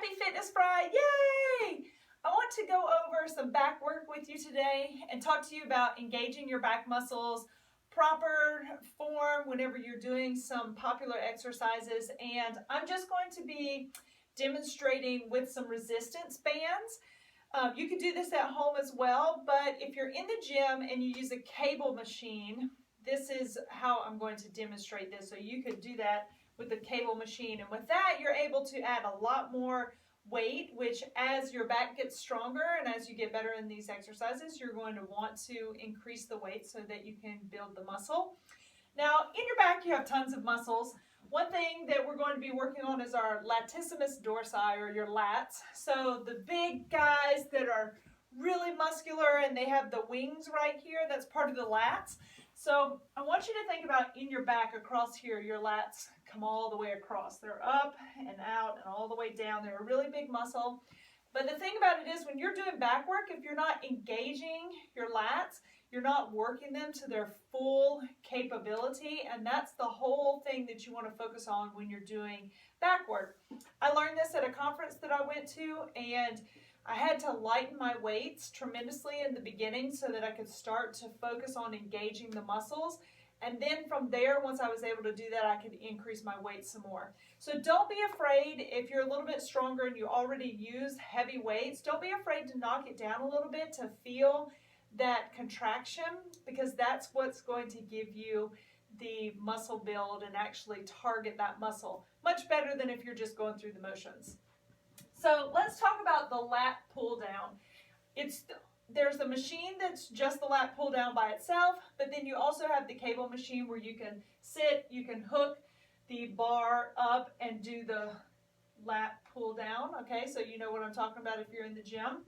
Happy Fitness Fry, yay! I want to go over some back work with you today and talk to you about engaging your back muscles, proper form whenever you're doing some popular exercises, and I'm just going to be demonstrating with some resistance bands. You can do this at home as well, but if you're in the gym and you use a cable machine, this is how I'm going to demonstrate this. So you could do that with the cable machine, and with that you're able to add a lot more weight, which as your back gets stronger and as you get better in these exercises, you're going to want to increase the weight so that you can build the muscle. Now in your back you have tons of muscles. One thing that we're going to be working on is our latissimus dorsi, or your lats. So the big guys that are really muscular and they have the wings right here, that's part of the lats. So I want you to think about in your back across here, your lats come all the way across. They're up and out and all the way down. They're a really big muscle. But the thing about it is when you're doing back work, if you're not engaging your lats, you're not working them to their full capability, and that's the whole thing that you want to focus on when you're doing back work. I learned this at a conference that I went to, and I had to lighten my weights tremendously in the beginning so that I could start to focus on engaging the muscles. And then from there, once I was able to do that, I could increase my weight some more. So don't be afraid if you're a little bit stronger and you already use heavy weights. Don't be afraid to knock it down a little bit to feel that contraction, because that's what's going to give you the muscle build and actually target that muscle much better than if you're just going through the motions. So let's talk about the lat pull down. There's a machine that's just the lat pull down by itself, but then you also have the cable machine where you can sit, you can hook the bar up and do the lat pull down. Okay, so you know what I'm talking about if you're in the gym.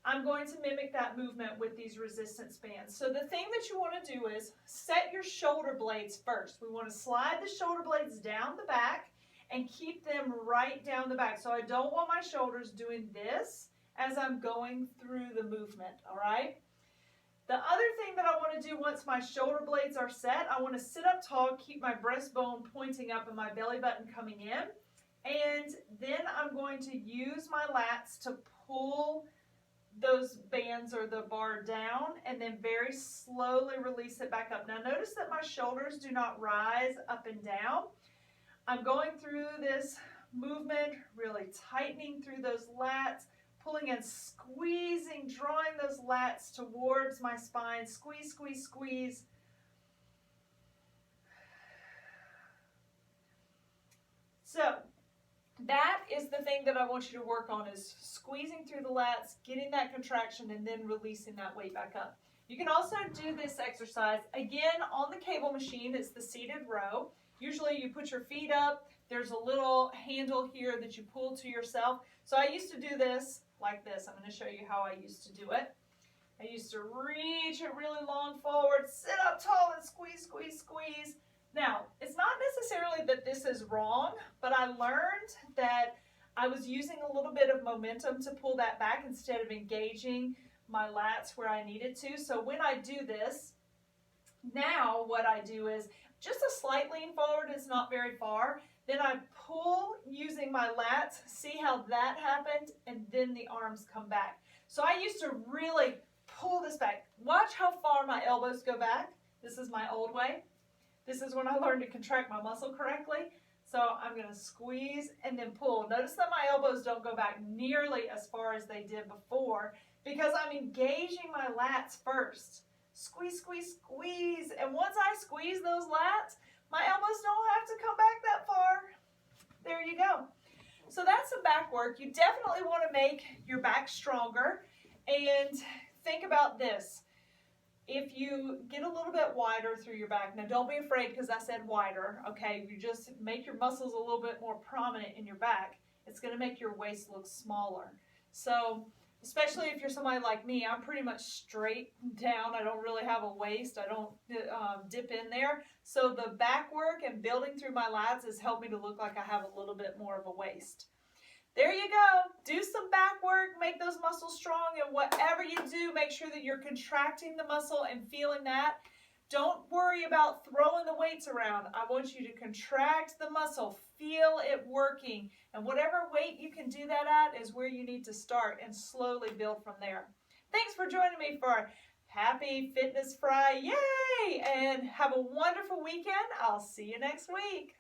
I'm going to mimic that movement with these resistance bands. So the thing that you want to do is set your shoulder blades first. We want to slide the shoulder blades down the back and keep them right down the back. So I don't want my shoulders doing this as I'm going through the movement, all right? The other thing that I want to do once my shoulder blades are set, I want to sit up tall, keep my breastbone pointing up and my belly button coming in. And then I'm going to use my lats to pull those bands or the bar down and then very slowly release it back up. Now notice that my shoulders do not rise up and down. I'm going through this movement, really tightening through those lats, pulling and squeezing, drawing those lats towards my spine. Squeeze, squeeze, squeeze. So that is the thing that I want you to work on, is squeezing through the lats, getting that contraction, and then releasing that weight back up. You can also do this exercise, again, on the cable machine. It's the seated row. Usually you put your feet up. There's a little handle here that you pull to yourself. So I used to do this like this. I'm going to show you how I used to do it. I used to reach it really long forward, sit up tall, and squeeze, squeeze, squeeze. Now, it's not necessarily that this is wrong, but I learned that I was using a little bit of momentum to pull that back instead of engaging my lats where I needed to. So when I do this, now what I do is just a slight lean forward. It's not very far. Then I pull using my lats, see how that happened, and then the arms come back. So I used to really pull this back. Watch how far my elbows go back. This is my old way. This is when I learned to contract my muscle correctly. So I'm going to squeeze and then pull. Notice that my elbows don't go back nearly as far as they did before because I'm engaging my lats first. Squeeze, squeeze, squeeze. And once I squeeze those lats, my elbows don't have to come back that far. There you go. So that's some back work. You definitely want to make your back stronger. And think about this. If you get a little bit wider through your back, now don't be afraid because I said wider, okay? You just make your muscles a little bit more prominent in your back. It's going to make your waist look smaller. So especially if you're somebody like me, I'm pretty much straight down. I don't really have a waist. I don't dip in there. So the back work and building through my lats has helped me to look like I have a little bit more of a waist. There you go. Do some back work, make those muscles strong, and whatever you do, make sure that you're contracting the muscle and feeling that. Don't worry about throwing the weights around. I want you to contract the muscle, feel it working, and whatever weight you can do that at is where you need to start and slowly build from there. Thanks for joining me for Happy Fitness FriYay, and have a wonderful weekend. I'll see you next week.